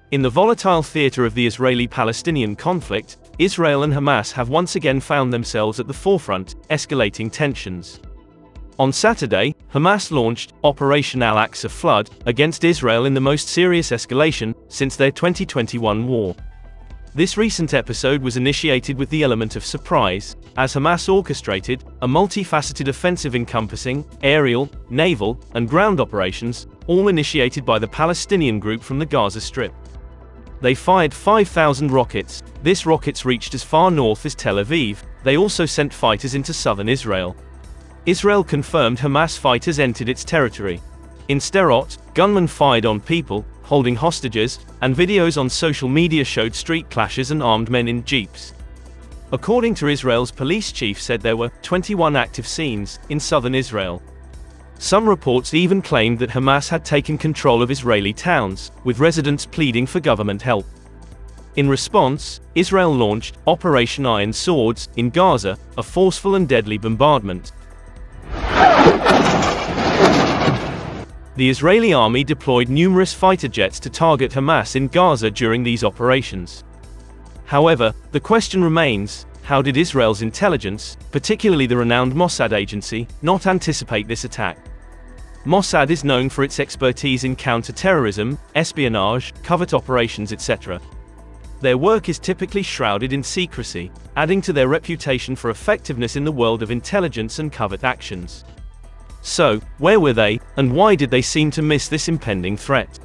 In the volatile theater of the Israeli-Palestinian conflict, Israel and Hamas have once again found themselves at the forefront, escalating tensions. On Saturday, Hamas launched Operation Al-Aqsa Flood against Israel in the most serious escalation since their 2021 war. This recent episode was initiated with the element of surprise, as Hamas orchestrated a multifaceted offensive encompassing aerial, naval, and ground operations, all initiated by the Palestinian group from the Gaza Strip. They fired 5,000 rockets. These rockets reached as far north as Tel Aviv. They also sent fighters into southern Israel. Israel confirmed Hamas fighters entered its territory. In Sderot, gunmen fired on people, holding hostages, and videos on social media showed street clashes and armed men in jeeps. According to Israel's police chief said there were 21 active scenes in southern Israel. Some reports even claimed that Hamas had taken control of Israeli towns, with residents pleading for government help. In response, Israel launched Operation Iron Swords in Gaza, a forceful and deadly bombardment. The Israeli army deployed numerous fighter jets to target Hamas in Gaza during these operations. However, the question remains, how did Israel's intelligence, particularly the renowned Mossad agency, not anticipate this attack? Mossad is known for its expertise in counter-terrorism, espionage, covert operations, etc. Their work is typically shrouded in secrecy, adding to their reputation for effectiveness in the world of intelligence and covert actions. So, where were they, and why did they seem to miss this impending threat?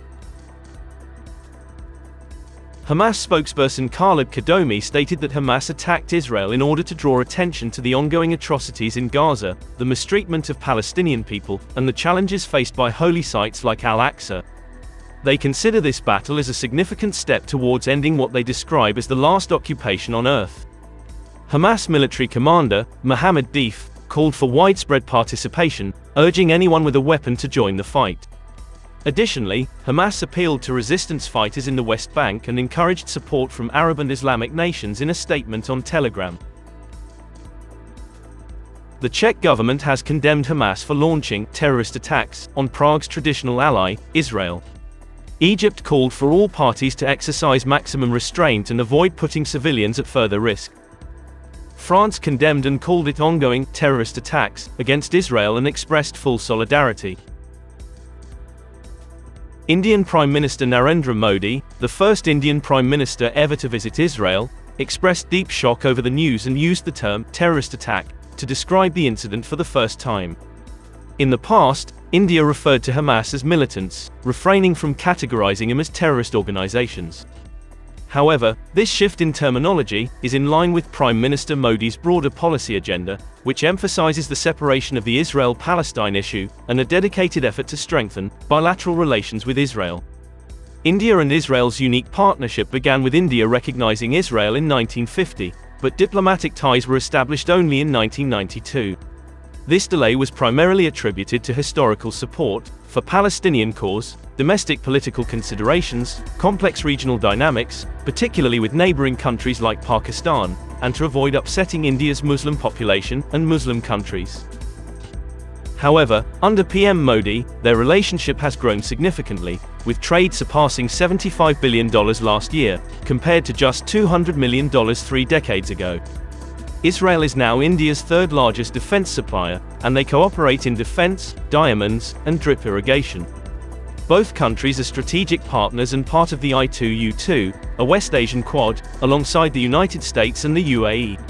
Hamas spokesperson Khaled Kadomi stated that Hamas attacked Israel in order to draw attention to the ongoing atrocities in Gaza, the mistreatment of Palestinian people, and the challenges faced by holy sites like Al-Aqsa. They consider this battle as a significant step towards ending what they describe as the last occupation on earth. Hamas military commander, Mohammed Deif, called for widespread participation, urging anyone with a weapon to join the fight. Additionally, Hamas appealed to resistance fighters in the West Bank and encouraged support from Arab and Islamic nations in a statement on Telegram. The Czech government has condemned Hamas for launching terrorist attacks on Prague's traditional ally, Israel. Egypt called for all parties to exercise maximum restraint and avoid putting civilians at further risk. France condemned and called it ongoing terrorist attacks against Israel and expressed full solidarity. Indian Prime Minister Narendra Modi, the first Indian Prime Minister ever to visit Israel, expressed deep shock over the news and used the term terrorist attack to describe the incident for the first time. In the past, India referred to Hamas as militants, refraining from categorizing them as terrorist organizations. However, this shift in terminology is in line with Prime Minister Modi's broader policy agenda, which emphasizes the separation of the Israel-Palestine issue and a dedicated effort to strengthen bilateral relations with Israel. India and Israel's unique partnership began with India recognizing Israel in 1950, but diplomatic ties were established only in 1992. This delay was primarily attributed to historical support for Palestinian cause, domestic political considerations, complex regional dynamics, particularly with neighboring countries like Pakistan, and to avoid upsetting India's Muslim population and Muslim countries. However, under PM Modi, their relationship has grown significantly, with trade surpassing $75 billion last year, compared to just $200 million 3 decades ago. Israel is now India's third largest defense supplier, and they cooperate in defense, diamonds, and drip irrigation. Both countries are strategic partners and part of the I2U2, a West Asian Quad, alongside the United States and the UAE.